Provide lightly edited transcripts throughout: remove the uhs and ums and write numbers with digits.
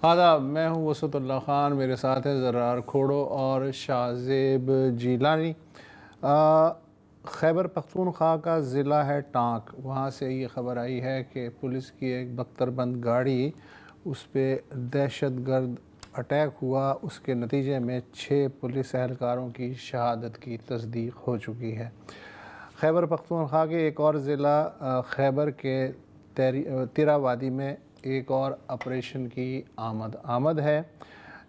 آداب، میں ہوں وسعت اللہ خان، میرے ساتھ ہیں زرار کھوڑو اور شاہ زیب جیلانی۔ خیبر پختونخوا کا ضلع ہے ٹانک، وہاں سے یہ خبر آئی ہے کہ پولیس کی ایک بختر بند گاڑی، اس پہ دہشت گرد اٹیک ہوا، اس کے نتیجے میں 6 پولیس اہلکاروں کی شہادت کی تصدیق ہو چکی ہے۔ خیبر پختونخوا کے ایک اور ضلع خیبر کے تیرا وادی میں ایک اور آپریشن کی آمد ہے۔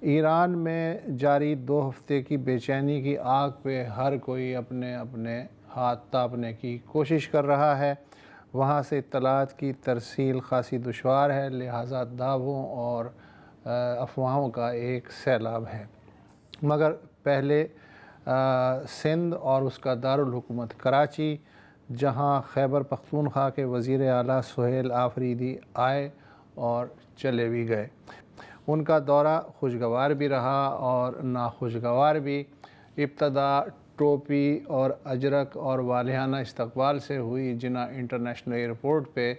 ایران میں جاری 2 ہفتے کی بے چینی کی آگ پہ ہر کوئی اپنے اپنے ہاتھ تاپنے کی کوشش کر رہا ہے۔ وہاں سے اطلاعات کی ترسیل خاصی دشوار ہے، لہٰذا دعووں اور افواہوں کا ایک سیلاب ہے۔ مگر پہلے سندھ اور اس کا دارالحکومت کراچی، جہاں خیبر پختونخوا کے وزیر اعلیٰ سہیل آفریدی آئے اور چلے بھی گئے۔ ان کا دورہ خوشگوار بھی رہا اور ناخوشگوار بھی۔ ابتدا ٹوپی اور اجرک اور والہانہ استقبال سے ہوئی۔ جناح انٹرنیشنل ایئرپورٹ پہ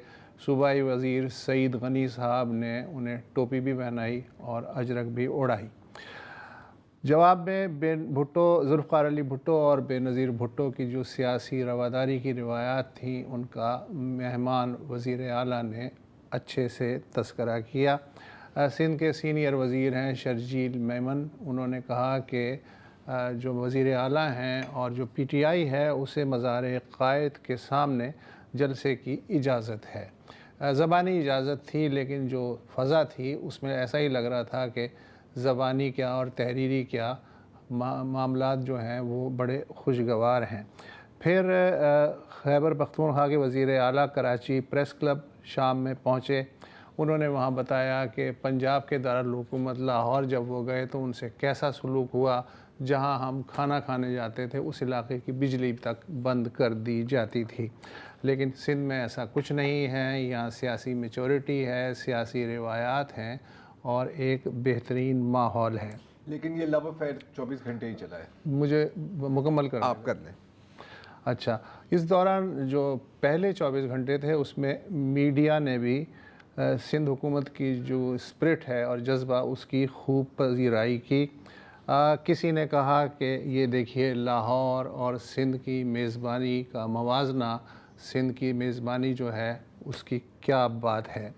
صوبائی وزیر سعید غنی صاحب نے انہیں ٹوپی بھی پہنائی اور اجرک بھی اڑائی۔ جواب میں ذوالفقار علی بھٹو اور بے نظیر بھٹو کی جو سیاسی رواداری کی روایات تھیں، ان کا مہمان وزیر اعلیٰ نے اچھے سے تذکرہ کیا۔ سندھ کے سینئر وزیر ہیں شرجیل میمن، انہوں نے کہا کہ جو وزیر اعلیٰ ہیں اور جو پی ٹی آئی ہے اسے مزار قائد کے سامنے جلسے کی اجازت ہے۔ زبانی اجازت تھی، لیکن جو فضا تھی اس میں ایسا ہی لگ رہا تھا کہ زبانی کیا اور تحریری کیا، معاملات جو ہیں وہ بڑے خوشگوار ہیں۔ پھر خیبر پختونخوا کے وزیر اعلیٰ کراچی پریس کلب شام میں پہنچے۔ انہوں نے وہاں بتایا کہ پنجاب کے دارالحکومت لاہور جب وہ گئے تو ان سے کیسا سلوک ہوا۔ جہاں ہم کھانا کھانے جاتے تھے اس علاقے کی بجلی تک بند کر دی جاتی تھی، لیکن سندھ میں ایسا کچھ نہیں ہے۔ یہاں سیاسی میچورٹی ہے، سیاسی روایات ہیں اور ایک بہترین ماحول ہے۔ لیکن یہ لو افیئر 24 گھنٹے ہی چلا ہے۔ مجھے مکمل کرنا آپ کر لیں۔ اچھا، اس دوران جو پہلے 24 گھنٹے تھے اس میں میڈیا نے بھی سندھ حکومت کی جو اسپرٹ ہے اور جذبہ اس کی خوب پذیرائی کی۔ کسی نے کہا کہ یہ دیکھیے لاہور اور سندھ کی میزبانی کا موازنہ، سندھ کی میزبانی جو ہے اس کی کیا بات ہے۔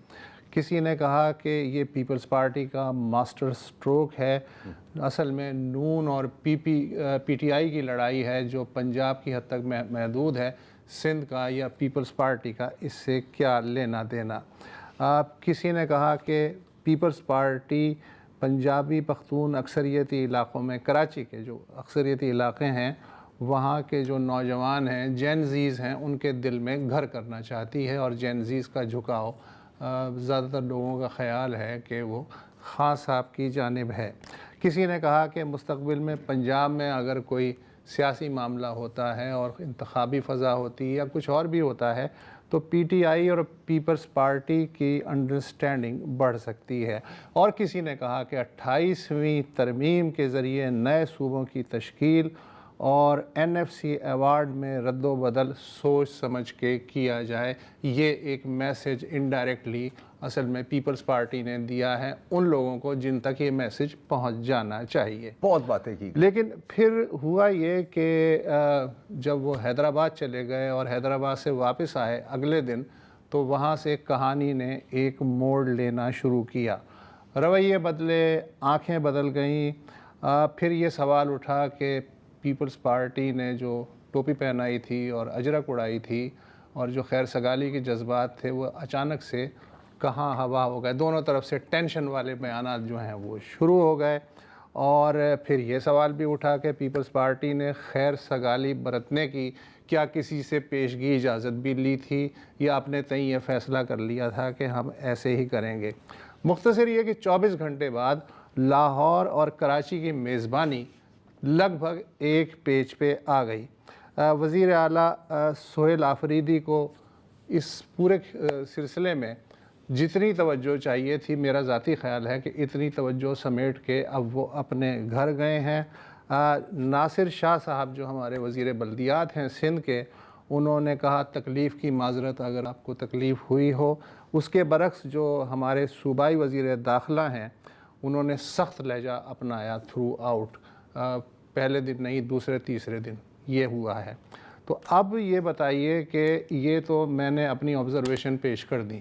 کسی نے کہا کہ یہ پیپلز پارٹی کا ماسٹر سٹروک ہے۔ اصل میں نون اور پی ٹی آئی کی لڑائی ہے جو پنجاب کی حد تک محدود ہے، سندھ کا یا پیپلز پارٹی کا اس سے کیا لینا دینا۔ کسی نے کہا کہ پیپلز پارٹی پنجابی پختون اکثریتی علاقوں میں، کراچی کے جو اکثریتی علاقے ہیں وہاں کے جو نوجوان ہیں، جین زیز ہیں، ان کے دل میں گھر کرنا چاہتی ہے، اور جین زیز کا جھکاؤ زیادہ تر لوگوں کا خیال ہے کہ وہ خان صاحب کی جانب ہے۔ کسی نے کہا کہ مستقبل میں پنجاب میں اگر کوئی سیاسی معاملہ ہوتا ہے اور انتخابی فضا ہوتی ہے یا کچھ اور بھی ہوتا ہے تو پی ٹی آئی اور پیپلز پارٹی کی انڈرسٹینڈنگ بڑھ سکتی ہے۔ اور کسی نے کہا کہ 28ویں ترمیم کے ذریعے نئے صوبوں کی تشکیل اور این ایف سی ایوارڈ میں رد و بدل سوچ سمجھ کے کیا جائے۔ یہ ایک میسج انڈائریکٹلی اصل میں پیپلز پارٹی نے دیا ہے ان لوگوں کو جن تک یہ میسج پہنچ جانا چاہیے۔ بہت باتیں کی، لیکن پھر ہوا یہ کہ جب وہ حیدرآباد چلے گئے اور حیدرآباد سے واپس آئے اگلے دن، تو وہاں سے کہانی نے ایک موڑ لینا شروع کیا۔ رویے بدلے، آنکھیں بدل گئیں۔ پھر یہ سوال اٹھا کہ پیپلز پارٹی نے جو ٹوپی پہنائی تھی اور اجرک اڑائی تھی اور جو خیر سگالی کے جذبات تھے وہ اچانک سے کہاں ہوا ہو گئے۔ دونوں طرف سے ٹینشن والے بیانات جو ہیں وہ شروع ہو گئے، اور پھر یہ سوال بھی اٹھا کہ پیپلز پارٹی نے خیر سگالی برتنے کی کیا کسی سے پیشگی اجازت بھی لی تھی یا اپنے تئیں یہ فیصلہ کر لیا تھا کہ ہم ایسے ہی کریں گے۔ مختصر یہ کہ 24 گھنٹے بعد لاہور اور کراچی کی میزبانی لگ بھگ ایک پیج پہ آ گئی۔ وزیر اعلیٰ سہیل آفریدی کو اس پورے سلسلے میں جتنی توجہ چاہیے تھی، میرا ذاتی خیال ہے کہ اتنی توجہ سمیٹ کے اب وہ اپنے گھر گئے ہیں۔ ناصر شاہ صاحب جو ہمارے وزیر بلدیات ہیں سندھ کے، انہوں نے کہا تکلیف کی معذرت اگر آپ کو تکلیف ہوئی ہو۔ اس کے برعکس جو ہمارے صوبائی وزیر داخلہ ہیں انہوں نے سخت لہجہ اپنایا تھرو آؤٹ، پہلے دن نہیں دوسرے تیسرے دن یہ ہوا ہے۔ تو اب یہ بتائیے کہ یہ تو میں نے اپنی آبزرویشن پیش کر دی،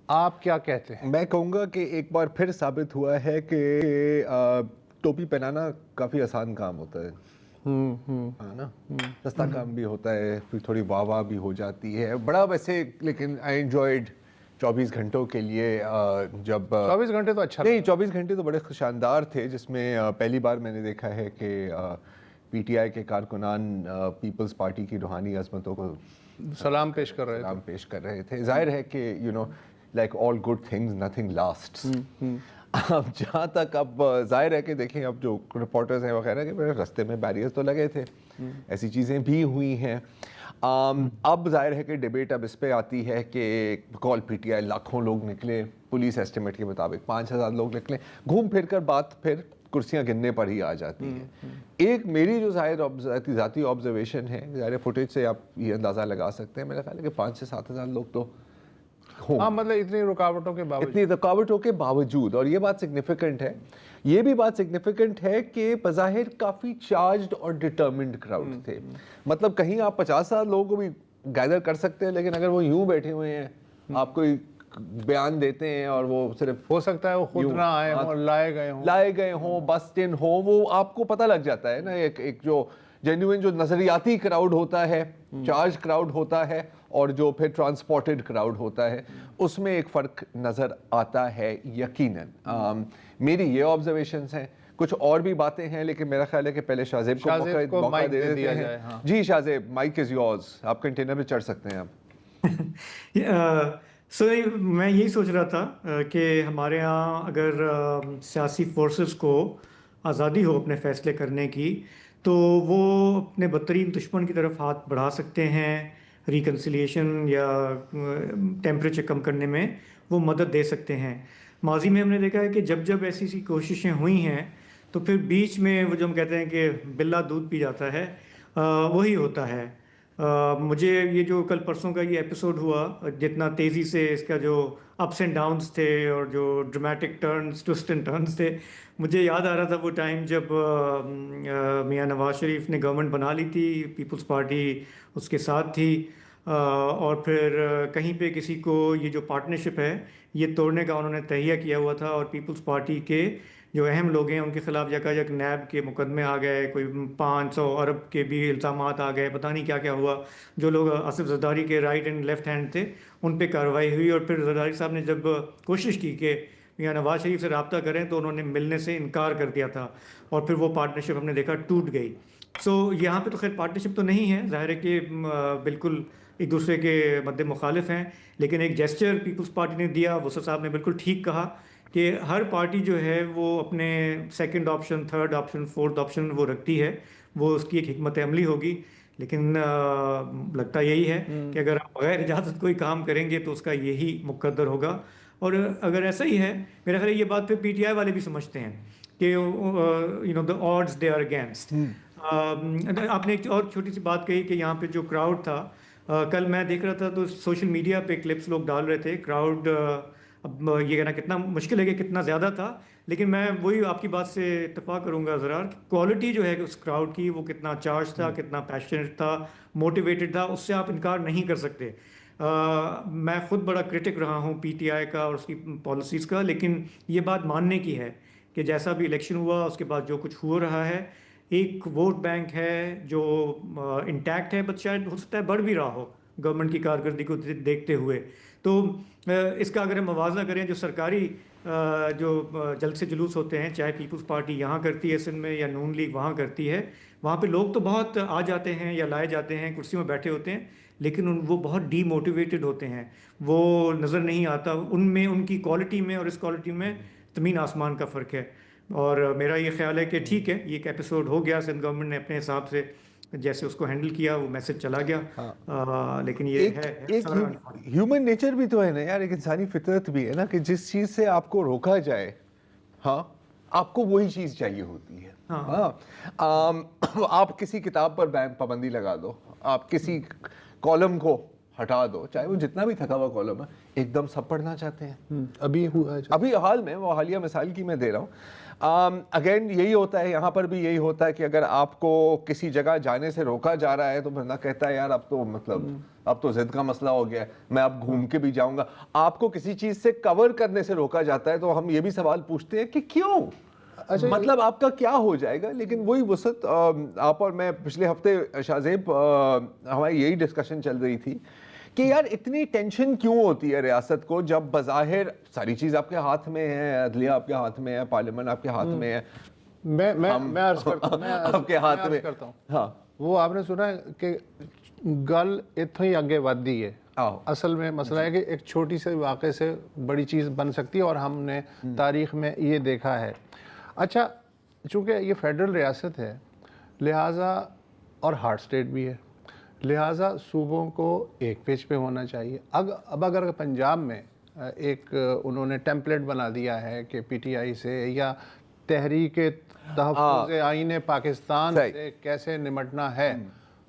آپ کیا کہتے ہیں؟ میں کہوں گا کہ ایک بار پھر ثابت ہوا ہے کہ ٹوپی پہنانا کافی آسان کام ہوتا ہے، ہے نا، سستا کام بھی ہوتا ہے، پھر تھوڑی واہ واہ بھی ہو جاتی ہے بڑا ویسے، لیکن آئی انجوائڈ 24 گھنٹوں کے لیے جب 24 گھنٹے تو اچھا نہیں 24 گھنٹے تو بڑے شاندار تھے، جس میں پہلی بار میں نے دیکھا ہے کہ پی ٹی آئی کے کارکنان پیپلز پارٹی کی روحانی عظمتوں کو سلام پیش کر رہے سلام پیش کر رہے تھے۔ ظاہر ہے کہ you know like all good things nothing lasts. اب جہاں تک اب ظاہر ہے کہ دیکھیں اب جو رپورٹرز ہیں وغیرہ کے رستے میں بیریئرز تو لگے تھے، ایسی چیزیں بھی ہوئی ہیں۔ اب ظاہر ہے کہ ڈیبیٹ اب اس پہ آتی ہے کہ کال پی ٹی آئی لاکھوں لوگ نکلے، پولیس ایسٹیمیٹ کے مطابق 5000 لوگ نکلے، گھوم پھر کر بات پھر کرسیاں گننے پر ہی آ جاتی ہے۔ ایک میری جو ذاتی آبزرویشن ہے، ظاہر فوٹیج سے آپ یہ اندازہ لگا سکتے ہیں، میرا خیال ہے کہ 5 سے 7 ہزار لوگ تو ہاں، مطلب اتنی رکاوٹوں کے باوجود، اتنی رکاوٹوں کے باوجود، اور یہ بات سگنیفیکنٹ ہے، یہ بھی بات سگنیفیکنٹ ہے کہ بظاہر کافی چارجڈ اور ڈٹرمنڈ کراؤڈ تھے۔ مطلب کہیں آپ 50,000 لوگوں کو بھی گیدر کر سکتے ہیں، لیکن اگر وہ یوں بیٹھے ہوئے ہیں، آپ کوئی بیان دیتے ہیں اور وہ صرف ہو سکتا ہے وہ خود نہ آئے ہوں، لائے گئے ہوں، بسٹ ان ہوں، وہ آپ کو پتہ لگ جاتا ہے نا، ایک جو جینوئن جو نظریاتی کراؤڈ ہوتا ہے، چارج کراؤڈ ہوتا ہے، اور جو پھر ٹرانسپورٹڈ کراؤڈ ہوتا ہے، اس میں ایک فرق نظر آتا ہے یقیناً۔ میری یہ آبزرویشنز ہیں، کچھ اور بھی باتیں ہیں، لیکن میرا خیال ہے کہ پہلے شاہزیب کو موقع دے دیتے ہیں۔ جی شاہزیب، مائک از یورز، آپ کنٹینر پہ چڑھ سکتے ہیں آپ۔ سو میں یہی سوچ رہا تھا کہ ہمارے ہاں اگر سیاسی فورسز کو آزادی ہو اپنے فیصلے کرنے کی، تو وہ اپنے بدترین دشمن کی طرف ہاتھ بڑھا سکتے ہیں، ریکنسیلیشن یا ٹیمپریچر کم کرنے میں وہ مدد دے سکتے ہیں۔ ماضی میں ہم نے دیکھا ہے کہ جب جب ایسی کوششیں ہوئی ہیں تو پھر بیچ میں وہ جو ہم کہتے ہیں کہ بلا دودھ پی جاتا ہے، وہی ہوتا ہے۔ مجھے یہ جو کل پرسوں کا یہ ایپیسوڈ ہوا، جتنا تیزی سے اس کا جو اپس اینڈ ڈاؤنس تھے اور جو dramatic turns, twists and turns تھے، مجھے یاد آ رہا تھا وہ ٹائم جب میاں نواز شریف نے گورنمنٹ بنا لی تھی، پیپلز پارٹی اس کے ساتھ تھی، اور پھر کہیں پہ کسی کو یہ جو پارٹنرشپ ہے یہ توڑنے کا انہوں نے تہیہ کیا ہوا تھا، اور پیپلز پارٹی کے جو اہم لوگ ہیں ان کے خلاف یکا یک نیب کے مقدمے آ گئے، کوئی 500 ارب کے بھی الزامات آ گئے، پتہ نہیں کیا کیا ہوا۔ جو لوگ آصف زرداری کے رائٹ اینڈ لیفٹ ہینڈ تھے ان پہ کارروائی ہوئی، اور پھر زرداری صاحب نے جب کوشش کی کہ میاں نواز شریف سے رابطہ کریں تو انہوں نے ملنے سے انکار کر دیا تھا، اور پھر وہ پارٹنرشپ ہم نے دیکھا ٹوٹ گئی۔ سو یہاں پہ تو خیر پارٹنرشپ تو نہیں ہے، ظاہر ہے کہ بالکل ایک دوسرے کے مد مخالف ہیں، لیکن ایک جیسچر پیپلز پارٹی نے دیا۔ وسط صاحب نے بالکل ٹھیک کہا کہ ہر پارٹی جو ہے وہ اپنے second option, third option, fourth option وہ رکھتی ہے، وہ اس کی ایک حکمت عملی ہوگی، لیکن لگتا یہی ہے کہ اگر آپ بغیر اجازت کوئی کام کریں گے تو اس کا یہی مقدر ہوگا۔ اور اگر ایسا ہی ہے، میرا خیال ہے یہ بات پھر پی ٹی آئی والے بھی سمجھتے ہیں کہ you know the odds they are against. آپ نے ایک اور چھوٹی سی بات کہی کہ یہاں پہ جو کراؤڈ تھا، کل میں دیکھ رہا تھا تو سوشل میڈیا پہ کلپس لوگ ڈال رہے تھے، کراؤڈ اب یہ کہنا کتنا مشکل ہے کہ کتنا زیادہ تھا، لیکن میں وہی آپ کی بات سے اتفاق کروں گا ذرا، کوالٹی جو ہے اس کراؤڈ کی وہ کتنا چارج تھا، کتنا پیشنیٹ تھا، موٹیویٹڈ تھا، اس سے آپ انکار نہیں کر سکتے۔ میں خود بڑا کرٹک رہا ہوں پی ٹی آئی کا اور اس کی پالیسیز کا، لیکن یہ بات ماننے کی ہے کہ جیسا بھی الیکشن ہوا اس کے بعد جو کچھ ہو رہا ہے، ایک ووٹ بینک ہے جو انٹیکٹ ہے، بس شاید ہو سکتا ہے بڑھ بھی رہا ہو گورنمنٹ کی کارکردگی کو دیکھتے ہوئے۔ تو اس کا اگر ہم موازنہ کریں جو سرکاری جو جلد سے جلوس ہوتے ہیں، چاہے پیپلز پارٹی یہاں کرتی ہے سندھ میں یا نون لیگ وہاں کرتی ہے، وہاں پہ لوگ تو بہت آ جاتے ہیں یا لائے جاتے ہیں، کرسیوں میں بیٹھے ہوتے ہیں، لیکن وہ بہت ڈی موٹیویٹڈ ہوتے ہیں، وہ نظر نہیں آتا ان میں، ان کی کوالٹی میں اور اس کوالٹی میں زمین آسمان کا فرق ہے۔ اور میرا یہ خیال ہے کہ ٹھیک ہے، یہ ایک ایپیسوڈ ہو گیا، سندھ گورنمنٹ نے اپنے حساب سے جیسے اس کو ہینڈل کیا، وہ میسج چلا گیا، لیکن یہ ہے ہیومن نیچر بھی تو ہے نا یار، ایک انسانی فطرت بھی ہے نا کہ جس چیز سے آپ کو روکا جائے، ہاں آپ کو وہی چیز چاہیے ہوتی ہے۔ ہاں آپ کسی کتاب پر پابندی لگا دو، آپ کسی کالم کو ہٹا دو, چاہے وہ جتنا بھی تھکا ہوا کالم ہے, ایک دم سب پڑھنا چاہتے ہیں. ابھی ہوا ہے ابھی حال میں, وہ حالیہ مثال کی میں دے رہا ہوں. اگین یہی ہوتا ہے یہاں پر بھی, یہی ہوتا ہے کہ اگر آپ کو کسی جگہ جانے سے روکا جا رہا ہے تو بندہ کہتا ہے یار اب تو مطلب اب تو ضد کا مسئلہ ہو گیا ہے, میں اب گھوم کے بھی جاؤں گا. آپ کو کسی چیز سے کور کرنے سے روکا جاتا ہے تو ہم یہ بھی سوال پوچھتے ہیں کہ کیوں, مطلب آپ کا کیا ہو جائے گا. لیکن وہی وسعت, آپ اور میں پچھلے ہفتے شاہزیب ہماری یہی ڈسکشن چل رہی تھی کہ یار اتنی ٹینشن کیوں ہوتی ہے ریاست کو جب بظاہر ساری چیز آپ کے ہاتھ میں ہے, عدلیہ آپ کے ہاتھ میں ہے, پارلیمنٹ آپ کے ہاتھ میں ہے, میں عرض کرتا ہوں, آپ کے ہاتھ میں. ہاں, وہ آپ نے سنا ہے کہ گل اتوں ہی آگے ودی ہے. اصل میں مسئلہ ہے کہ ایک چھوٹی سے واقعے سے بڑی چیز بن سکتی ہے, اور ہم نے تاریخ میں یہ دیکھا ہے. اچھا, چونکہ یہ فیڈرل ریاست ہے لہٰذا, اور ہارڈ اسٹیٹ بھی ہے, لہٰذا صوبوں کو ایک پیج پہ ہونا چاہیے. اب اگر پنجاب میں ایک انہوں نے ٹیمپلیٹ بنا دیا ہے کہ پی ٹی آئی سے یا تحریک تحفظ آئین پاکستان سے کیسے نمٹنا ہے,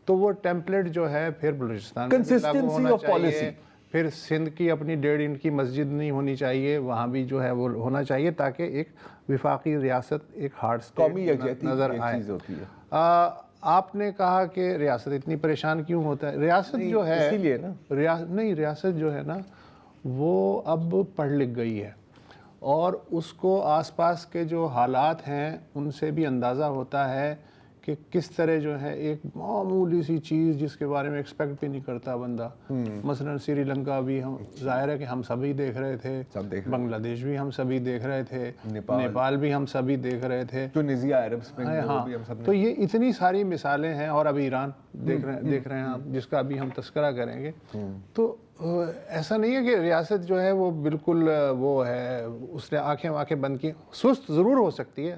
تو وہ ٹیمپلیٹ جو ہے پھر بلوچستان میں بھی لاگو ہونا چاہیے. پھر سندھ کی اپنی 1.5 انچ کی مسجد نہیں ہونی چاہیے, وہاں بھی جو ہے وہ ہونا چاہیے تاکہ ایک وفاقی ریاست, ایک ہارڈ اسٹیٹ نظر آئے. آپ نے کہا کہ ریاست اتنی پریشان کیوں ہوتا ہے. ریاست جو ہے اسی لیے نا, ریاست جو ہے نا وہ اب پڑھ لکھ گئی ہے, اور اس کو آس پاس کے جو حالات ہیں ان سے بھی اندازہ ہوتا ہے کہ کس طرح جو ہے ایک معمولی سی چیز جس کے بارے میں ایکسپیکٹ بھی نہیں کرتا بندہ, مثلا سری لنکا بھی ہم ظاہر ہے کہ ہم سبھی دیکھ رہے تھے, بنگلہ دیش بھی ہم سبھی دیکھ رہے تھے, نیپال بھی ہم سبھی دیکھ رہے تھے, ٹونیزیا, عرب اسپرنگ ہاں. تو یہ اتنی ساری مثالیں ہیں, اور ابھی ایران دیکھ رہے ہیں آپ, جس کا ابھی ہم تذکرہ کریں گے. تو ایسا نہیں ہے کہ ریاست جو ہے وہ بالکل وہ ہے, اس نے آنکھیں بند کی. سست ضرور ہو سکتی ہے,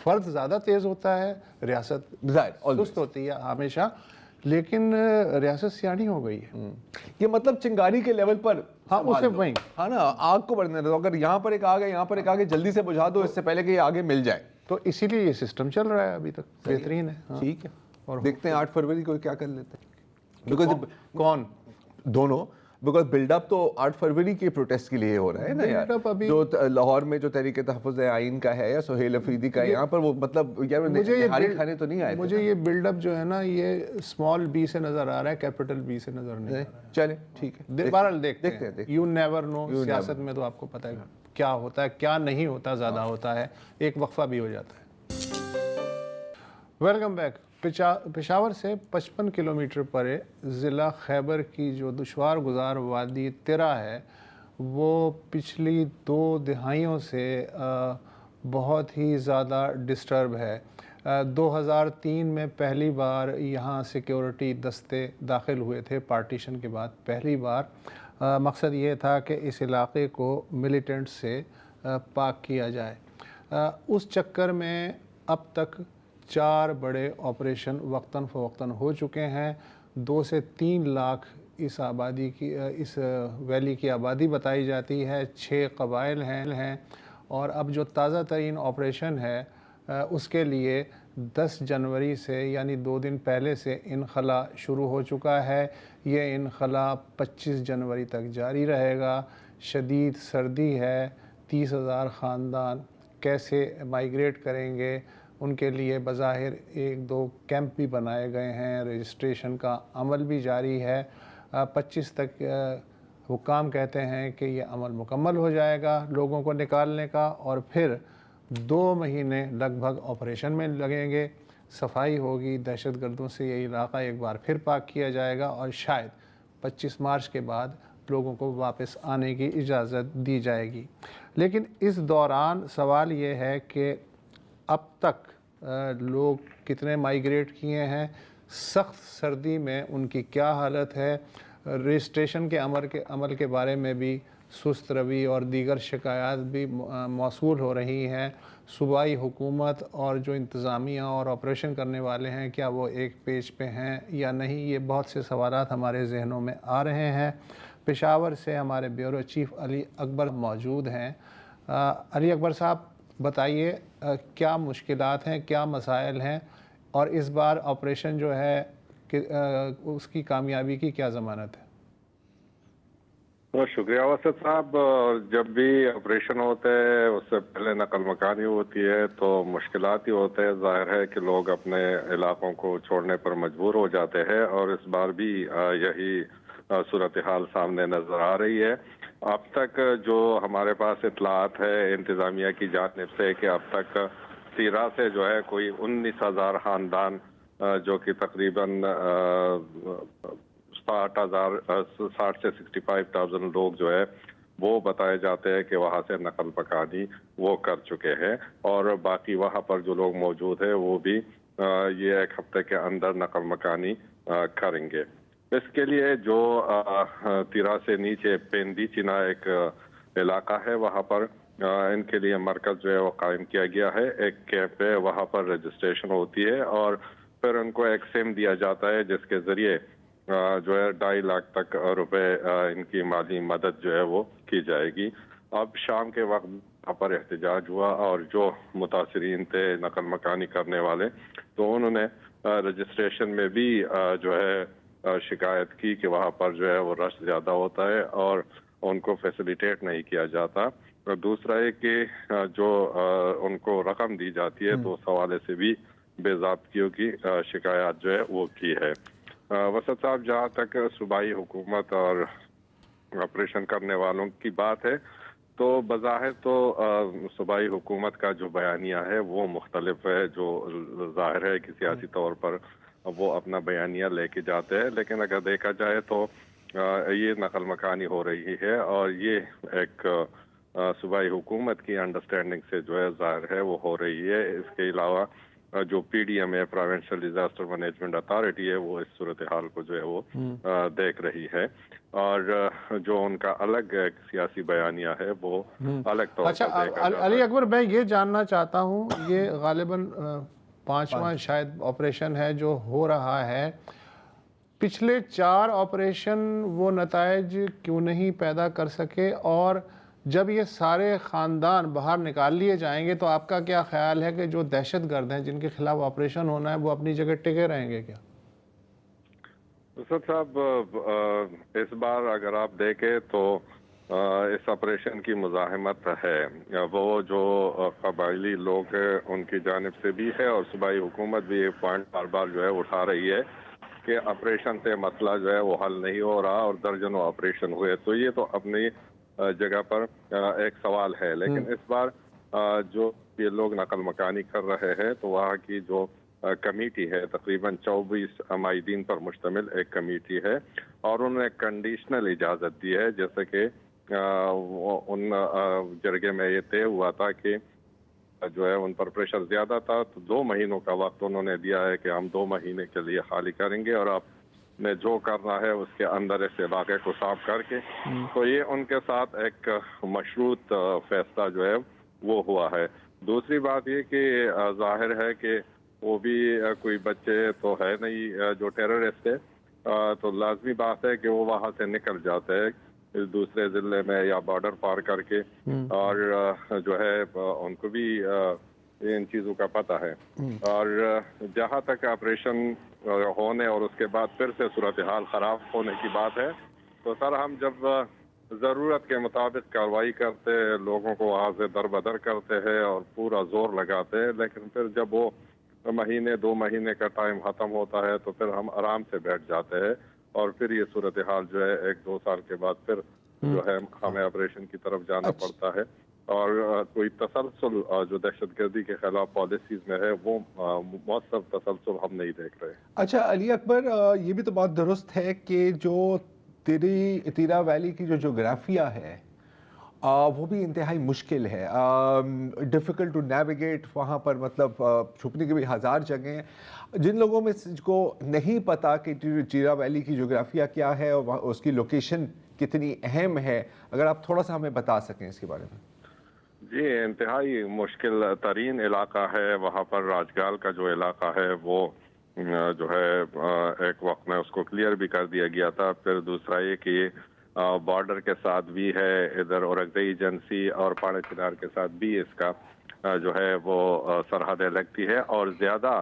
فرد زیادہ تیز ہوتا ہے, ریاست سست ہوتی ہے ہمیشہ, لیکن ریاست سیاڑی ہو گئی ہے. یہ مطلب چنگاری کے لیول پر, ہاں اسے وہیں, ہاں نا, آگ کو بڑھنے دو. اگر یہاں پر ایک آگ ہے, یہاں پر ایک آگ ہے, جلدی سے بجھا دو اس سے پہلے کہ یہ آگے مل جائے. تو اسی لیے یہ سسٹم چل رہا ہے ابھی تک, بہترین ہے. ٹھیک ہے, اور دیکھتے ہیں 8 فروری کو کیا کر لیتے ہیں. بیکاز کون دونوں, بیکاز بلڈ اپ تو 8 فروری کے پروٹیسٹ کے لیے ہو رہا ہے نا یار. جو لاہور میں جو تحریک تحفظ آئین کا ہے یا سہیل افریدی کا, یہاں پر وہ مطلب یار نہاری کھانے تو نہیں آئے. مجھے یہ بلڈ اپ جو ہے نا یہ اسمال بی سے نظر آ رہا ہے, کیپٹل بی سے نظر نہیں آ رہا ہے. چلے ٹھیک ہے, بہرحال دیکھتے ہیں. یو نیور نو, سیاست میں تو آپ کو پتہ ہے کیا ہوتا ہے کیا نہیں ہوتا, زیادہ ہوتا ہے, ایک وقفہ بھی ہو جاتا ہے. Welcome back. پشاور سے 55 کلومیٹر پرے ضلع خیبر کی جو دشوار گزار وادی ترا ہے وہ پچھلی 2 دہائیوں سے بہت ہی زیادہ ڈسٹرب ہے. 2003 میں پہلی بار یہاں سیکیورٹی دستے داخل ہوئے تھے پارٹیشن کے بعد, پہلی بار. مقصد یہ تھا کہ اس علاقے کو ملیٹنٹ سے پاک کیا جائے. اس چکر میں اب تک 4 بڑے آپریشن وقتاً فوقتاً ہو چکے ہیں. 2 سے 3 لاکھ اس آبادی کی, اس ویلی کی آبادی بتائی جاتی ہے. 6 قبائل ہیں, اور اب جو تازہ ترین آپریشن ہے اس کے لیے 10 جنوری سے یعنی 2 دن پہلے سے انخلا شروع ہو چکا ہے. یہ انخلا 25 جنوری تک جاری رہے گا. شدید سردی ہے, 30,000 خاندان کیسے مائیگریٹ کریں گے, ان کے لیے بظاہر 1-2 کیمپ بھی بنائے گئے ہیں, رجسٹریشن کا عمل بھی جاری ہے. 25 تک حکام کہتے ہیں کہ یہ عمل مکمل ہو جائے گا لوگوں کو نکالنے کا, اور پھر 2 مہینے لگ بھگ آپریشن میں لگیں گے. صفائی ہوگی, دہشت گردوں سے یہ علاقہ ایک بار پھر پاک کیا جائے گا, اور شاید 25 مارچ کے بعد لوگوں کو واپس آنے کی اجازت دی جائے گی. لیکن اس دوران سوال یہ ہے کہ اب تک لوگ کتنے مائیگریٹ کیے ہیں, سخت سردی میں ان کی کیا حالت ہے, رجسٹریشن کے عمل کے بارے میں بھی سست روی اور دیگر شکایات بھی موصول ہو رہی ہیں. صوبائی حکومت اور جو انتظامیہ اور آپریشن کرنے والے ہیں کیا وہ ایک پیج پہ ہیں یا نہیں, یہ بہت سے سوالات ہمارے ذہنوں میں آ رہے ہیں. پشاور سے ہمارے بیورو چیف علی اکبر موجود ہیں. علی اکبر صاحب بتائیے کیا مشکلات ہیں, کیا مسائل ہیں, اور اس بار آپریشن جو ہے اس کی کامیابی کی کیا ضمانت ہے؟ بہت شکریہ واسط صاحب. جب بھی آپریشن ہوتے ہیں اس سے پہلے نقل مکانی ہوتی ہے تو مشکلات ہی ہوتے ہیں. ظاہر ہے کہ لوگ اپنے علاقوں کو چھوڑنے پر مجبور ہو جاتے ہیں اور اس بار بھی یہی صورتحال سامنے نظر آ رہی ہے. اب تک جو ہمارے پاس اطلاعات ہے انتظامیہ کی جانب سے کہ اب تک تیرا سے جو ہے کوئی 19,000 خاندان جو کہ تقریباً 60 سے 65,000 لوگ جو ہے وہ بتائے جاتے ہیں کہ وہاں سے نقل مکانی وہ کر چکے ہیں اور باقی وہاں پر جو لوگ موجود ہیں وہ بھی یہ ایک ہفتے کے اندر نقل مکانی کریں گے. اس کے لیے جو تیرا سے نیچے پیندی چنا ایک علاقہ ہے وہاں پر ان کے لیے مرکز جو ہے وہ قائم کیا گیا ہے. ایک کیمپ ہے وہاں پر رجسٹریشن ہوتی ہے اور پھر ان کو ایک سم دیا جاتا ہے جس کے ذریعے جو ہے 2.5 لاکھ تک روپے ان کی مالی مدد جو ہے وہ کی جائے گی. اب شام کے وقت وہاں پر احتجاج ہوا اور جو متاثرین تھے نقل مکانی کرنے والے تو انہوں نے رجسٹریشن میں بھی جو ہے شکایت کی کہ وہاں پر جو ہے وہ رش زیادہ ہوتا ہے اور ان کو فیسیلیٹیٹ نہیں کیا جاتا. دوسرا ہے کہ جو ان کو رقم دی جاتی ہے تو اس حوالے سے بھی بے ضابطگیوں کی شکایات جو ہے وہ کی ہے. وسط صاحب جہاں تک صوبائی حکومت اور آپریشن کرنے والوں کی بات ہے تو بظاہر تو صوبائی حکومت کا جو بیانیہ ہے وہ مختلف ہے. جو ظاہر ہے کہ سیاسی طور پر وہ اپنا بیانیہ لے کے جاتے ہیں لیکن اگر دیکھا جائے تو یہ نقل مکانی ہو رہی ہے اور یہ ایک صوبائی حکومت کی انڈرسٹینڈنگ سے جو ہے ظاہر ہے وہ ہو رہی ہے. اس کے علاوہ جو پی ڈی ایم ہے پروونشل ڈیزاسٹر مینجمنٹ اتھارٹی ہے وہ اس صورتحال کو جو ہے وہ دیکھ رہی ہے اور جو ان کا الگ ایک سیاسی بیانیہ ہے وہ الگ طور پر دیکھا جاتا ہے. علی اکبر میں یہ جاننا چاہتا ہوں یہ غالباً 5واں شاید آپریشن ہے جو ہو رہا ہے. پچھلے 4 آپریشن وہ نتائج کیوں نہیں پیدا کر سکے اور جب یہ سارے خاندان باہر نکال لیے جائیں گے تو آپ کا کیا خیال ہے کہ جو دہشت گرد ہیں جن کے خلاف آپریشن ہونا ہے وہ اپنی جگہ ٹکے رہیں گے کیا؟ اسد صاحب اس بار اگر آپ دیکھیں تو اس آپریشن کی مزاحمت ہے. وہ جو قبائلی لوگ ہیں ان کی جانب سے بھی ہے اور صوبائی حکومت بھی یہ پوائنٹ بار بار جو ہے اٹھا رہی ہے کہ آپریشن سے مسئلہ جو ہے وہ حل نہیں ہو رہا اور درجنوں آپریشن ہوئے. تو یہ تو اپنی جگہ پر ایک سوال ہے لیکن اس بار جو یہ لوگ نقل مکانی کر رہے ہیں تو وہاں کی جو کمیٹی ہے تقریباً 24 عمائدین پر مشتمل ایک کمیٹی ہے اور انہوں نے کنڈیشنل اجازت دی ہے. جیسے کہ ان جرگے میں یہ طے ہوا تھا کہ جو ہے ان پر پریشر زیادہ تھا تو 2 مہینوں کا وقت انہوں نے دیا ہے کہ ہم 2 مہینے کے لیے خالی کریں گے اور آپ نے جو کرنا ہے اس کے اندر اس علاقے کو صاف کر کے. تو یہ ان کے ساتھ ایک مشروط فیصلہ جو ہے وہ ہوا ہے. دوسری بات یہ کہ ظاہر ہے کہ وہ بھی کوئی بچے تو ہے نہیں جو ٹیررسٹ ہے تو لازمی بات ہے کہ وہ وہاں سے نکل جاتے ہیں اس دوسرے ضلع میں یا بارڈر پار کر کے اور جو ہے ان کو بھی ان چیزوں کا پتہ ہے. اور جہاں تک آپریشن ہونے اور اس کے بعد پھر سے صورتحال خراب ہونے کی بات ہے تو سر ہم جب ضرورت کے مطابق کارروائی کرتے ہیں لوگوں کو وہاں سے در بدر کرتے ہیں اور پورا زور لگاتے ہیں لیکن پھر جب وہ 2 مہینے کا ٹائم ختم ہوتا ہے تو پھر ہم آرام سے بیٹھ جاتے ہیں اور پھر یہ صورتحال جو ہے 1-2 سال کے بعد پھر جو ہے ہمیں آپریشن کی طرف جانا پڑتا ہے اور کوئی تسلسل جو دہشت گردی کے خلاف پالیسیز میں ہے وہ مؤثر تسلسل ہم نہیں دیکھ رہے. اچھا علی اکبر یہ بھی تو بات درست ہے کہ جو تیرا ویلی کی جو جغرافیہ ہے وہ بھی انتہائی مشکل ہے. Difficult to navigate. وہاں پر مطلب چھپنے کی بھی 1000 جگہیں ہیں. جن لوگوں میں کو نہیں پتا کہ تیرا ویلی کی جغرافیہ کیا ہے اور اس کی لوکیشن کتنی اہم ہے اگر آپ تھوڑا سا ہمیں بتا سکیں اس کے بارے میں. جی انتہائی مشکل ترین علاقہ ہے. وہاں پر راجگال کا جو علاقہ ہے وہ جو ہے ایک وقت میں اس کو کلیئر بھی کر دیا گیا تھا. پھر دوسرا یہ کہ بارڈر کے ساتھ بھی ہے ادھر اورگزئی ایجنسی اور پاڑے چنار کے ساتھ بھی اس کا جو ہے وہ سرحدیں لگتی ہے اور زیادہ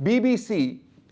BBC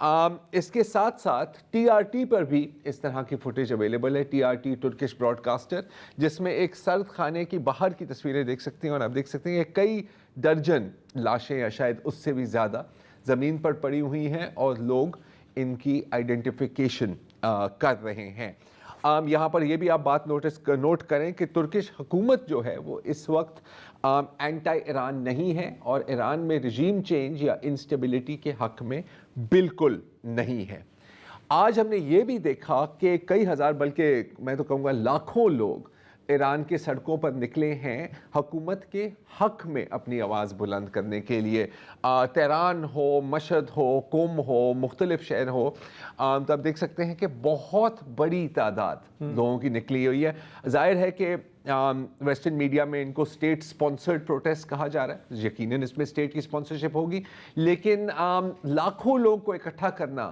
اس کے ساتھ ساتھ ٹی آر ٹی پر بھی اس طرح کی فوٹیج اویلیبل ہے. ٹی آر ٹی ٹرکش براڈ کاسٹر, جس میں ایک سرد خانے کی باہر کی تصویریں دیکھ سکتے ہیں, اور آپ دیکھ سکتے ہیں کہ کئی درجن لاشیں یا شاید اس سے بھی زیادہ زمین پر پڑی ہوئی ہیں اور لوگ ان کی آئیڈینٹیفیکیشن کر رہے ہیں. یہاں پر یہ بھی آپ بات نوٹ کریں کہ ترکش حکومت جو ہے وہ اس وقت اینٹائی ایران نہیں ہے, اور ایران میں رجیم چینج یا انسٹیبلٹی کے حق میں بالکل نہیں ہے. آج ہم نے یہ بھی دیکھا کہ کئی ہزار, بلکہ میں تو کہوں گا لاکھوں لوگ ایران کے سڑکوں پر نکلے ہیں حکومت کے حق میں اپنی آواز بلند کرنے کے لیے. تہران ہو, مشہد ہو, قم ہو, مختلف شہر ہو, تو آپ دیکھ سکتے ہیں کہ بہت بڑی تعداد لوگوں کی نکلی ہوئی ہے. ظاہر ہے کہ ویسٹرن میڈیا میں ان کو اسٹیٹ سپانسرڈ پروٹیسٹ کہا جا رہا ہے, یقیناً اس میں اسٹیٹ کی سپانسرشپ ہوگی, لیکن لاکھوں لوگوں کو اکٹھا کرنا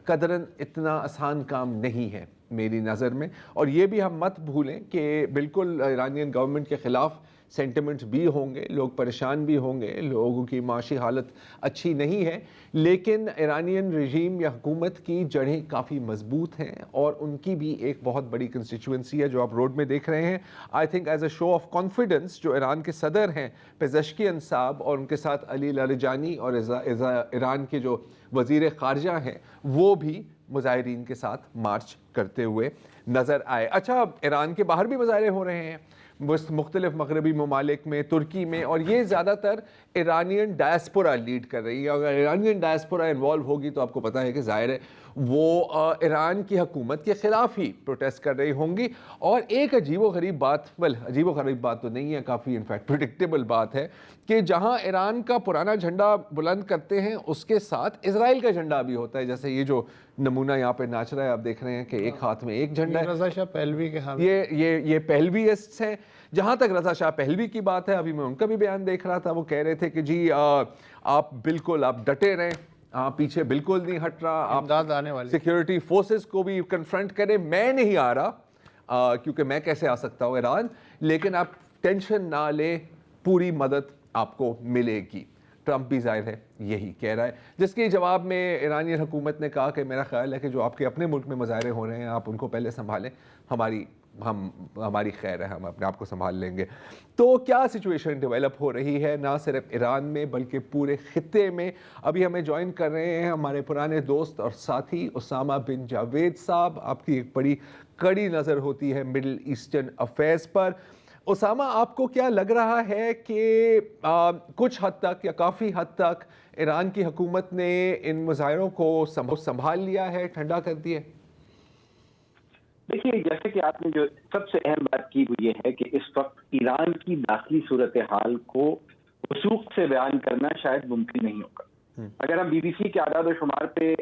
قدراً اتنا آسان کام نہیں ہے میری نظر میں. اور یہ بھی ہم مت بھولیں کہ بالکل ایرانین گورنمنٹ کے خلاف سینٹیمنٹس بھی ہوں گے, لوگ پریشان بھی ہوں گے, لوگوں کی معاشی حالت اچھی نہیں ہے, لیکن ایرانین رژیم یا حکومت کی جڑیں کافی مضبوط ہیں, اور ان کی بھی ایک بہت بڑی کنسٹیچوئنسی ہے جو آپ روڈ میں دیکھ رہے ہیں. I think as a show of confidence جو ایران کے صدر ہیں پزشکیان صاحب, اور ان کے ساتھ علی لاریجانی, اور ایران کے جو وزیر خارجہ ہیں, وہ بھی مظاہرین کے ساتھ مارچ کرتے ہوئے نظر آئے. اچھا, ایران کے باہر بھی مظاہرے ہو رہے ہیں مختلف مغربی ممالک میں, ترکی میں, اور یہ زیادہ تر ایرانین ڈائسپورا لیڈ کر رہی ہے. اگر ایرانین ڈائسپورا انوالو ہوگی تو آپ کو پتہ ہے کہ ظاہر ہے وہ ایران کی حکومت کے خلاف ہی پروٹیسٹ کر رہی ہوں گی. اور ایک عجیب و غریب بات, عجیب و غریب بات تو نہیں ہے, کافی انفیکٹ پریڈکٹیبل بات ہے کہ جہاں ایران کا پرانا جھنڈا بلند کرتے ہیں اس کے ساتھ اسرائیل کا جھنڈا بھی ہوتا ہے. جیسے یہ جو نمونہ یہاں پہ ناچ رہا ہے, آپ دیکھ رہے ہیں کہ ایک ہاتھ میں ایک جھنڈا ہے. رضا شاہ پہلوی کے ہاتھ, یہ پہلویسٹ ہیں. جہاں تک رضا شاہ پہلوی کی بات ہے, ابھی میں ان کا بھی بیان دیکھ رہا تھا, وہ کہہ رہے تھے کہ جی آپ بالکل آپ ڈٹے رہیں, پیچھے بالکل نہیں ہٹ رہا, امداد آنے والی, سیکیورٹی فورسز کو بھی کنفرنٹ کریں. میں نہیں آ رہا کیونکہ میں کیسے آ سکتا ہوں ایران, لیکن آپ ٹینشن نہ لیں, پوری مدد آپ کو ملے گی. ٹرمپ بھی ظاہر ہے یہی کہہ رہا ہے, جس کے جواب میں ایرانی حکومت نے کہا کہ میرا خیال ہے کہ جو آپ کے اپنے ملک میں مظاہرے ہو رہے ہیں آپ ان کو پہلے سنبھالیں, ہماری خیر ہے, ہم اپنے آپ کو سنبھال لیں گے. تو کیا سچویشن ڈیولپ ہو رہی ہے نہ صرف ایران میں بلکہ پورے خطے میں. ابھی ہمیں جوائن کر رہے ہیں ہمارے پرانے دوست اور ساتھی اسامہ بن جاوید صاحب. آپ کی ایک بڑی کڑی نظر ہوتی ہے مڈل ایسٹرن افیئرز پر. اسامہ, آپ کو کیا لگ رہا ہے کہ کچھ حد تک یا کافی حد تک ایران کی حکومت نے ان مظاہروں کو سنبھال لیا ہے, ٹھنڈا کر دیا ہے؟ دیکھیے, جیسے کہ آپ نے جو سب سے اہم بات کی وہ یہ ہے کہ اس وقت ایران کی داخلی صورتحال کو وثوق سے بیان کرنا شاید ممکن نہیں ہوگا. اگر ہم بی بی سی کے اعداد و شمار پہ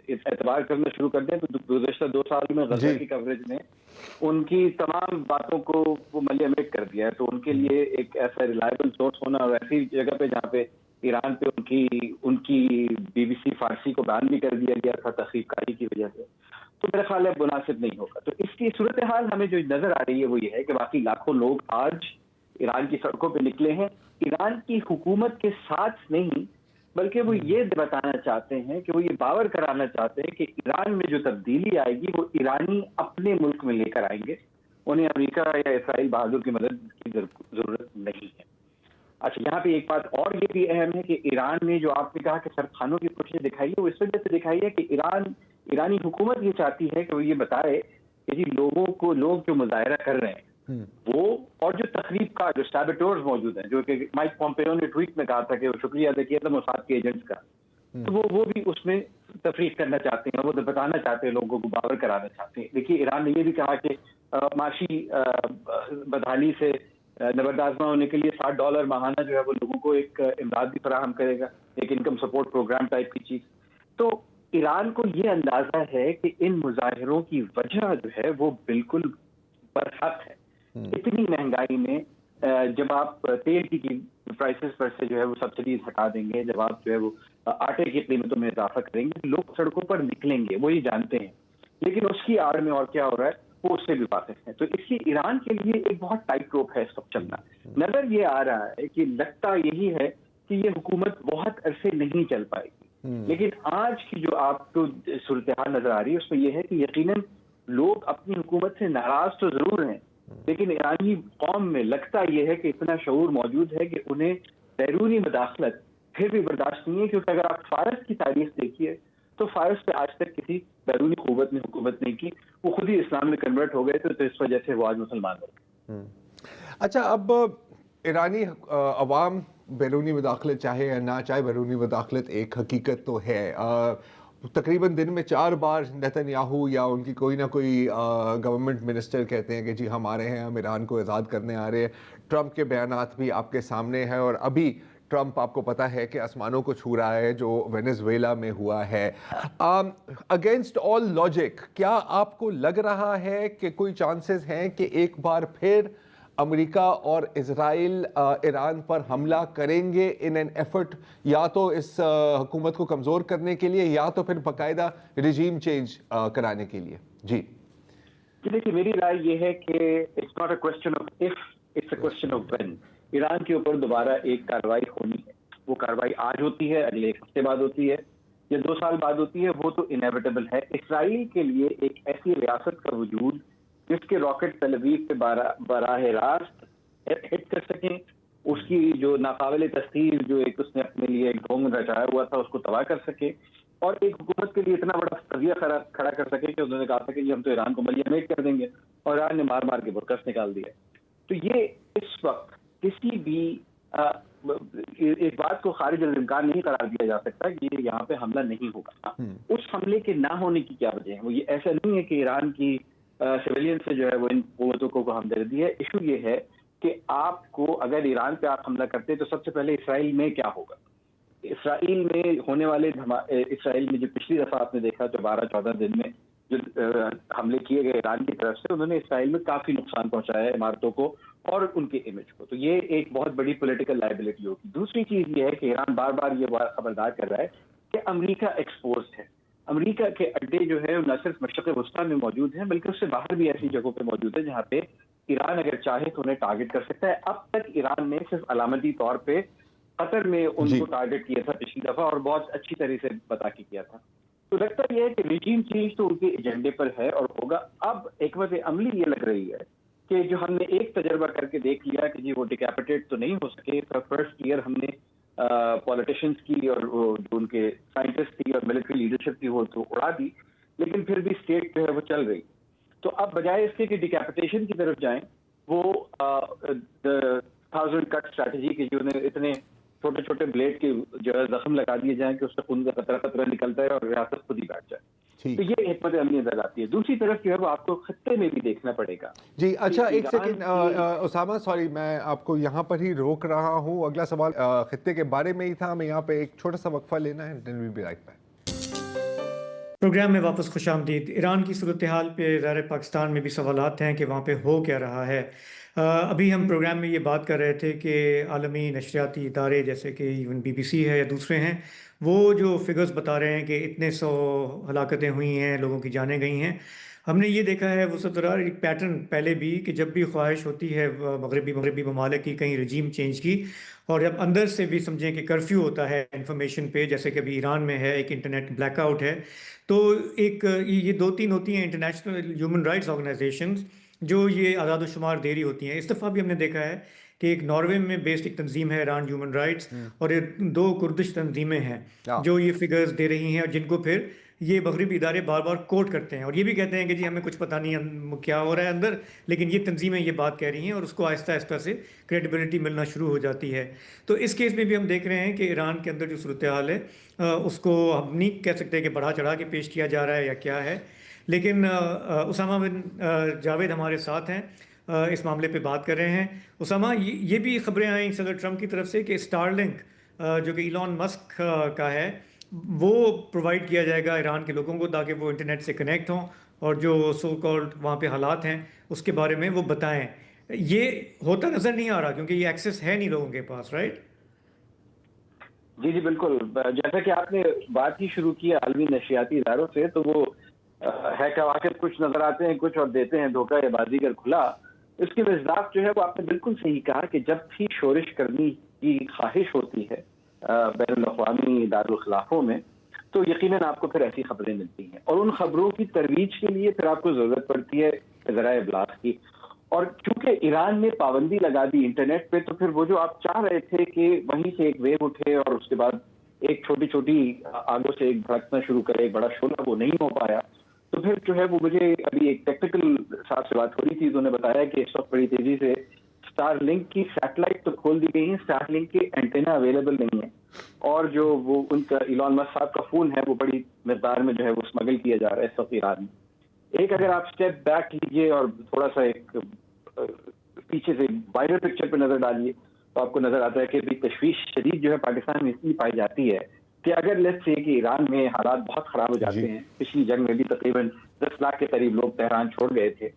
اعتبار کرنا شروع کر دیں تو گزشتہ 2 سال میں غزہ کی کوریج نے ان کی تمام باتوں کو وہ ملیمٹ کر دیا ہے. تو ان کے لیے ایک ایسا ریلائبل سورس ہونا, اور ایسی جگہ پہ جہاں پہ ایران پہ ان کی بی بی سی فارسی کو بین بھی کر دیا گیا تھا تخریب کاری کی وجہ سے, تو میرا خیال ہے مناسب نہیں ہوگا. تو اس کی صورتحال ہمیں جو نظر آ رہی ہے وہ یہ ہے کہ باقی لاکھوں لوگ آج ایران کی سڑکوں پہ نکلے ہیں, ایران کی حکومت کے ساتھ نہیں, بلکہ وہ یہ بتانا چاہتے ہیں کہ وہ یہ باور کرانا چاہتے ہیں کہ ایران میں جو تبدیلی آئے گی وہ ایرانی اپنے ملک میں لے کر آئیں گے, انہیں امریکہ یا اسرائیل بہادر کی مدد کی ضرورت نہیں ہے. اچھا, یہاں پہ ایک بات اور یہ بھی اہم ہے کہ ایران میں جو آپ نے کہا کہ سرخانوں کی کوشش دکھائی ہے, وہ اس وجہ سے دکھائی ہے کہ ایرانی حکومت یہ چاہتی ہے کہ وہ یہ بتائے کہ جی لوگ جو مظاہرہ کر رہے ہیں وہ, اور جو تقریب کا جو سیبٹورز موجود ہیں, جو کہ مائک پومپیو نے ٹویٹ میں کہا تھا کہ وہ شکریہ ادا کیا تھا موساد کے ایجنٹس کا, تو وہ بھی اس میں تفریق کرنا چاہتے ہیں, وہ بتانا چاہتے ہیں, لوگوں کو باور کرانا چاہتے ہیں. دیکھیے, ایران نے یہ بھی کہا کہ معاشی بدحالی سے نبردآزما ہونے کے لیے $60 ماہانہ جو ہے وہ لوگوں کو ایک امداد بھی فراہم کرے گا, ایک انکم سپورٹ پروگرام ٹائپ کی چیز. تو ایران کو یہ اندازہ ہے کہ ان مظاہروں کی وجہ جو ہے وہ بالکل برحق ہے. اتنی مہنگائی میں جب آپ تیل کی پرائسز پر سے جو ہے وہ سبسڈیز ہٹا دیں گے, جب آپ جو ہے وہ آٹے کی قیمتوں میں اضافہ کریں گے, لوگ سڑکوں پر نکلیں گے, وہ یہ جانتے ہیں, لیکن اس کی آڑ میں اور کیا ہو رہا ہے وہ اس سے بھی واقف ہے. تو اس کی ایران کے لیے ایک بہت ٹائٹ روپ ہے اس وقت چلنا. نظر یہ آ رہا ہے کہ لگتا یہی ہے کہ یہ حکومت بہت عرصے نہیں چل پائے گی. لیکن آج کی جو آپ کو صورتحال نظر آ رہی ہے اس میں یہ ہے کہ یقیناً لوگ اپنی حکومت سے ناراض تو ضرور ہیں، لیکن ایرانی قوم میں لگتا یہ ہے کہ اتنا شعور موجود ہے کہ انہیں بیرونی مداخلت پھر بھی برداشت نہیں ہے، کیونکہ اگر آپ فارس کی تاریخ دیکھیے تو فارس پہ آج تک کسی بیرونی قوت نے حکومت نہیں کی، وہ خود ہی اسلام میں کنورٹ ہو گئے تھے، تو اس وجہ سے وہ آج مسلمان ہو گئے۔ اچھا، اب ایرانی عوام بیرونی مداخلت چاہے یا نہ چاہے، بیرونی مداخلت ایک حقیقت تو ہے۔ تقریباً دن میں 4 بار نیتن یاہو یا ان کی کوئی نہ کوئی گورنمنٹ منسٹر کہتے ہیں کہ جی ہم آ رہے ہیں، ہم ایران کو آزاد کرنے آ رہے ہیں۔ ٹرمپ کے بیانات بھی آپ کے سامنے ہیں، اور ابھی ٹرمپ آپ کو پتہ ہے کہ آسمانوں کو چھو رہا ہے جو وینزویلا میں ہوا ہے۔ اگینسٹ آل لاجک، کیا آپ کو لگ رہا ہے کہ کوئی چانسز ہیں کہ ایک بار پھر امریکہ اور اسرائیل ایران پر حملہ کریں گے ان این ایفرٹ، یا تو اس حکومت کو کمزور کرنے کے لیے یا تو پھر باقاعدہ رجیم چینج کرانے کے لیے؟ جی دیکھیے، میری رائے یہ ہے کہ it's not a question of if, it's a question of when. Iran کے اوپر دوبارہ ایک کارروائی ہونی ہے، وہ کارروائی آج ہوتی ہے، اگلے 1 ہفتے بعد ہوتی ہے یا 2 سال بعد ہوتی ہے، وہ تو انیویٹیبل ہے۔ اسرائیل کے لیے ایک ایسی ریاست کا وجود جس کے راکٹ تل ابیب پہ براہ راست ہٹ کر سکیں، اس کی جو ناقابل تسخیر جو ایک اس نے اپنے لیے ایک ڈھونگ رچایا ہوا تھا اس کو تباہ کر سکے، اور ایک حکومت کے لیے اتنا بڑا قضیہ کھڑا کر سکے کہ انہوں نے کہا تھا کہ ہم تو ایران کو ملیمیٹ کر دیں گے، اور ایران نے مار مار کے برکس نکال دیا۔ تو یہ اس وقت کسی بھی ایک بات کو خارج الامکان نہیں قرار دیا جا سکتا کہ یہاں پہ حملہ نہیں ہوگا۔ اس حملے کے نہ ہونے کی کیا وجہ ہے؟ وہ یہ ایسا نہیں ہے کہ ایران کی سویلین سے جو ہے وہ ان قوتوں کو ہمدردی ہے۔ ایشو یہ ہے کہ آپ کو اگر ایران پہ آپ حملہ کرتے تو سب سے پہلے اسرائیل میں کیا ہوگا؟ اسرائیل میں ہونے والے اسرائیل میں جو پچھلی دفعہ آپ نے دیکھا جو 12-14 دن میں جو حملے کیے گئے ایران کی طرف سے، انہوں نے اسرائیل میں کافی نقصان پہنچایا ہے عمارتوں کو اور ان کے امیج کو، تو یہ ایک بہت بڑی پولیٹیکل لائبلٹی ہوگی۔ دوسری چیز یہ ہے کہ ایران بار بار یہ خبردار کر رہا ہے کہ امریکہ ایکسپوزڈ ہے، امریکہ کے اڈے جو ہے نہ صرف مشرق وسطیٰ میں موجود ہیں بلکہ اس سے باہر بھی ایسی جگہوں پہ موجود ہے جہاں پہ ایران اگر چاہے تو انہیں ٹارگٹ کر سکتا ہے۔ اب تک ایران نے صرف علامتی طور پہ قطر میں ان کو ٹارگٹ کیا تھا پچھلی دفعہ، اور بہت اچھی طرح سے بتا کے کیا تھا۔ تو لگتا یہ ہے کہ رجیم چینج تو ان کے ایجنڈے پر ہے اور ہوگا۔ اب حکمت عملی یہ لگ رہی ہے کہ جو ہم نے ایک تجربہ کر کے دیکھ لیا کہ جی وہ ڈیکیپیٹیٹ تو نہیں ہو سکے، فرسٹ ایئر ہم نے پولیٹیشینس کی اور جو ان کے سائنٹسٹ تھی اور ملٹری لیڈرشپ تھی وہ تو اڑا دی، لیکن پھر بھی اسٹیٹ جو ہے وہ چل رہی۔ تو اب بجائے اس کے کہ ڈیکیپیٹیشن کی طرف جائیں، وہ 1000 کٹ اسٹریٹجی کے جو اتنے چھوٹے چھوٹے بلیڈ کے جو ہے زخم لگا دیے جائیں کہ اس سے خون کا قطرہ قطرہ نکلتا ہے اور ریاست خود ہی بیٹھ جائے۔ تو یہ حکمت عملی نظر آتی ہے۔ دوسری طرف جو ہے وہ آپ کو خطے میں بھی دیکھنا پڑے گا۔ جی اچھا، ایک سیکنڈ اسامہ، سوری میں آپ کو یہاں پر ہی روک رہا ہوں، اگلا سوال خطے کے بارے میں ہی تھا، ہمیں یہاں پہ ایک چھوٹا سا وقفہ لینا ہے، دین وی بی رائٹ بیک۔ پروگرام میں واپس خوش آمدید۔ ایران کی صورتحال پہ ظاہر پاکستان میں بھی سوالات ہیں کہ وہاں پہ ہو کیا رہا ہے۔ ابھی ہم پروگرام میں یہ بات کر رہے تھے کہ عالمی نشریاتی ادارے جیسے کہ ایون BBC ہے یا دوسرے ہیں، وہ جو فگرز بتا رہے ہیں کہ اتنے 100 ہلاکتیں ہوئی ہیں، لوگوں کی جانیں گئی ہیں۔ ہم نے یہ دیکھا ہے وہ سطرار ایک پیٹرن پہلے بھی کہ جب بھی خواہش ہوتی ہے مغربی ممالک کی کہیں رجیم چینج کی، اور جب اندر سے بھی سمجھیں کہ کرفیو ہوتا ہے انفارمیشن پہ، جیسے کہ ابھی ایران میں ہے، ایک انٹرنیٹ بلیک آؤٹ ہے، تو ایک یہ 2-3 ہوتی ہیں انٹرنیشنل ہیومن رائٹس آرگنائزیشنز جو یہ اعداد و شمار دے رہی ہوتی ہیں۔ اس دفعہ بھی ہم نے دیکھا ہے کہ ایک ناروے میں بیسڈ ایک تنظیم ہے ایران ہیومن رائٹس، اور 2 کردش تنظیمیں ہیں جو یہ فگرز دے رہی ہیں، اور جن کو پھر یہ مغربی ادارے بار بار کوٹ کرتے ہیں اور یہ بھی کہتے ہیں کہ جی ہمیں کچھ پتہ نہیں کیا ہو رہا ہے اندر، لیکن یہ تنظیمیں یہ بات کہہ رہی ہیں اور اس کو آہستہ آہستہ سے کریڈیبلٹی ملنا شروع ہو جاتی ہے۔ تو اس کیس میں بھی ہم دیکھ رہے ہیں کہ ایران کے اندر جو صورتحال ہے اس کو ہم نہیں کہہ سکتے کہ بڑھا چڑھا کے پیش کیا جا رہا ہے یا کیا ہے، لیکن اسامہ بن جاوید ہمارے ساتھ ہیں، اس معاملے پہ بات کر رہے ہیں۔ اسامہ، یہ بھی خبریں آئیں صدر ٹرمپ کی طرف سے کہ اسٹار لنک جو کہ ایلون مسک کا ہے وہ پرووائڈ کیا جائے گا ایران کے لوگوں کو تاکہ وہ انٹرنیٹ سے کنیکٹ ہوں اور جو سو کالڈ وہاں پہ حالات ہیں اس کے بارے میں وہ بتائیں۔ یہ ہوتا نظر نہیں آ رہا کیونکہ یہ ایکسیس ہے نہیں لوگوں کے پاس، رائٹ؟ جی بالکل، جیسا کہ آپ نے بات ہی شروع کی عالمی نشریاتی اداروں سے، تو وہ ہے کہ واقع کچھ نظر آتے ہیں کچھ اور دیتے ہیں دھوکہ یا بازیگر کھلا۔ اس کے مزداق جو ہے وہ آپ نے بالکل صحیح کہا کہ جب بھی شورش کرنے کی خواہش ہوتی ہے بین الاقوامی دارالخلافوں میں، تو یقیناً آپ کو پھر ایسی خبریں ملتی ہیں، اور ان خبروں کی ترویج کے لیے پھر آپ کو ضرورت پڑتی ہے ذرائع ابلاغ کی. اور چونکہ ایران نے پابندی لگا دی انٹرنیٹ پہ، تو پھر وہ جو آپ چاہ رہے تھے کہ وہیں سے ایک ویو اٹھے اور اس کے بعد ایک چھوٹی چھوٹی آگوں سے ایک بھڑکنا شروع کرے، ایک بڑا شعلہ، وہ نہیں ہو پایا. تو پھر جو ہے وہ مجھے ابھی ایک ٹیکنیکل صاحب سے بات ہو رہی تھی، انہوں نے بتایا کہ اس وقت بڑی تیزی سے اسٹار لنک کی سیٹلائٹ تو کھول دی گئی ہیں، اسٹار لنک کے اینٹینا اویلیبل نہیں ہیں، اور جو وہ ان کا ایلان مسک صاحب کا فون ہے وہ بڑی مقدار میں جو ہے وہ اسمگل کیا جا رہا ہے اس وقت ایران میں. ایک اگر آپ اسٹیپ بیک لیجئے اور تھوڑا سا ایک پیچھے سے وائڈر پکچر پہ نظر ڈالیے، تو آپ کو نظر آتا ہے کہ تشویش شدید جو ہے پاکستان میں اس لیے پائی جاتی ہے کہ اگر لیٹس سے کہ ایران میں حالات بہت خراب ہو جاتے ہیں، پچھلی جنگ میں بھی تقریباً 10 لاکھ کے قریب لوگ تہران چھوڑ گئے تھے،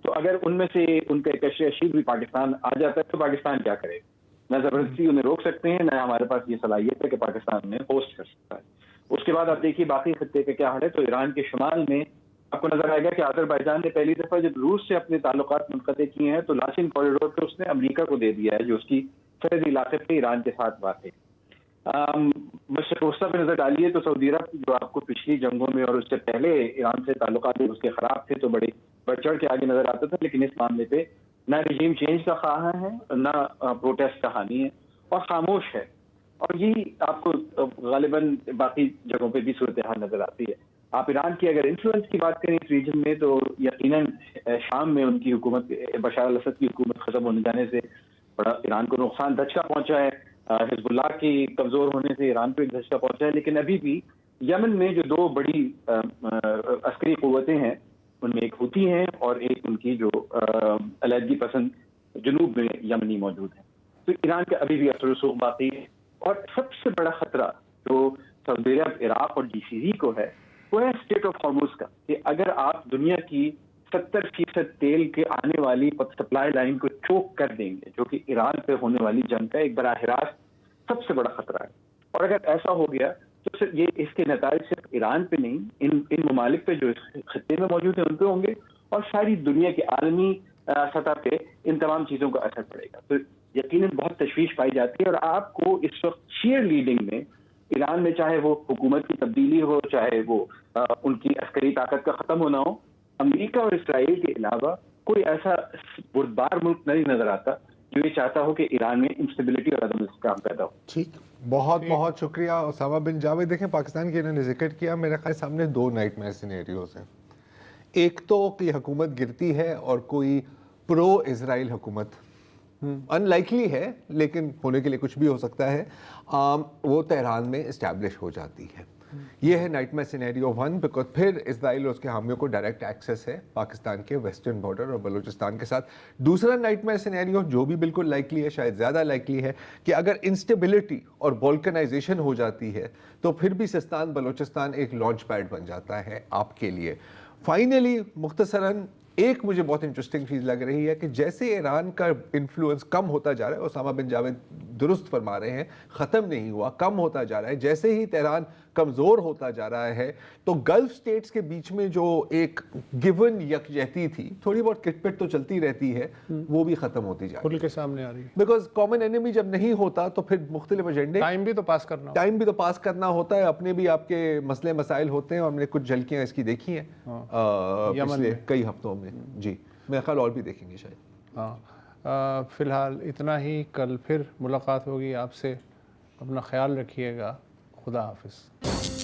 تو اگر ان میں سے ان کا ایک اشید بھی پاکستان آ جاتا ہے تو پاکستان کیا کرے؟ نہ زبردستی انہیں روک سکتے ہیں، نہ ہمارے پاس یہ صلاحیت ہے کہ پاکستان انہیں ہوسٹ کر سکتا ہے. اس کے بعد آپ دیکھیے باقی خطے کا کیا حال ہے. تو ایران کے شمال میں آپ کو نظر آئے گا کہ آذربائیجان نے پہلی دفعہ جب روس سے اپنے تعلقات منقطع کیے ہیں تو لاسن کوریڈور پہ اس نے امریکہ کو دے دیا ہے، جو اس کی سرحدی علاقے پہ ایران کے ساتھ واقع ہے. مشرق وسطیٰ پہ نظر ڈالیے تو سعودی عرب جو آپ کو پچھلی جنگوں میں اور اس سے پہلے ایران سے تعلقات اس کے خراب تھے تو بڑے بڑھ چڑھ کے آگے نظر آتا تھا، لیکن اس معاملے پہ نہ رجیم چینج کا خواہاں ہے، نہ پروٹیسٹ کا حامی ہے، اور خاموش ہے. اور یہی آپ کو غالباً باقی جگہوں پہ بھی صورتحال نظر آتی ہے. آپ ایران کی اگر انفلوئنس کی بات کریں اس ریجن میں تو یقیناً شام میں ان کی حکومت، بشار الاسد کی حکومت ختم ہونے جانے سے بڑا ایران کو نقصان دھچکا پہنچا ہے. حزب اللہ کی کمزور ہونے سے ایران کو ایک دھچکا پہنچا ہے. لیکن ابھی بھی یمن میں جو دو بڑی عسکری قوتیں ہیں ان میں ایک ہوتی ہیں اور ایک ان کی جو علیحدگی پسند جنوب میں یمنی موجود ہیں. تو ایران کا ابھی بھی اثر و رسوخ باقی ہے. اور سب سے بڑا خطرہ جو سعودی عرب، عراق اور GCC کو ہے وہ ہے اسٹیٹ آف ہارموز کا، کہ اگر آپ دنیا کی 70% تیل کے آنے والی سپلائی لائن کو چوک کر دیں گے، جو کہ ایران پہ ہونے والی جنگ کا ایک براہ راست سب سے بڑا خطرہ ہے. اور اگر ایسا ہو گیا تو صرف یہ اس کے نتائج صرف ایران پہ نہیں، ان ممالک پہ جو اس خطے میں موجود ہیں ان پہ ہوں گے، اور ساری دنیا کے عالمی سطح پہ ان تمام چیزوں کا اثر پڑے گا. تو یقیناً بہت تشویش پائی جاتی ہے. اور آپ کو اس وقت شیئر لیڈنگ میں ایران میں، چاہے وہ حکومت کی تبدیلی ہو، چاہے وہ ان کی عسکری طاقت کا ختم ہونا ہو، امریکہ اور اسرائیل کے علاوہ کوئی ایسا بردبار ملک نہیں نظر آتا جو یہ چاہتا ہو کہ ایران میں انسٹیبلٹی اور عدم استحکام پیدا ہو. ٹھیک، بہت بہت شکریہ اسامہ بن جاوید. دیکھیں پاکستان کی انہوں نے ذکر کیا، میرے خیال سامنے دو نائٹ میئر سینیریوز ہیں. ایک تو کہ حکومت گرتی ہے اور کوئی پرو اسرائیل حکومت، ان لائکلی ہے لیکن ہونے کے لیے کچھ بھی ہو سکتا ہے، وہ تہران میں اسٹیبلش ہو جاتی ہے. یہ ہے نائٹ میئر سینیریو 1، بیکاز پھر اسرائیل اور اس کے حامیوں کو ڈائریکٹ ایکسیس ہے پاکستان کے ویسٹرن بارڈر اور بلوچستان کے ساتھ. دوسرا نائٹ میئر سینیریو جو بھی بالکل لائکلی ہے، شاید زیادہ لائکلی ہے، کہ اگر انسٹیبلٹی اور بالکنائزیشن ہو جاتی ہے تو پھر بھی سستان بلوچستان ایک لانچ پیڈ بن جاتا ہے آپ کے لیے. فائنلی مختصراً ایک مجھے بہت انٹرسٹنگ چیز لگ رہی ہے کہ جیسے ایران کا انفلوئنس کم ہوتا جا رہا ہے، اسامہ بن جاوید درست فرما رہے ہیں، ختم نہیں ہوا، کم ہوتا جا رہا ہے. جیسے ہی تہران کمزور ہوتا جا رہا ہے تو گلف سٹیٹس کے بیچ میں جو ایک گیون یکجہتی تھی، تھوڑی بہت کٹ پٹ تو چلتی رہتی ہے، وہ بھی ختم ہوتی جا رہی کھل ہے. کے سامنے آ رہی ہے. بیکاز کامن اینیمی جب نہیں ہوتا تو پھر مختلف ایجنڈے، ٹائم بھی تو پاس کرنا ہوتا ٹائم بھی تو پاس کرنا ہوتا ہے، اپنے بھی آپ کے مسئلے مسائل ہوتے ہیں، اور ہم نے کچھ جھلکیاں اس کی دیکھی ہیں پچھلے کئی ہفتوں میں. جی میرا خیال اور بھی دیکھیں گے شاید. ہاں، فی الحال اتنا ہی. کل پھر ملاقات ہوگی آپ سے. اپنا خیال رکھیے گا. خدا حافظ.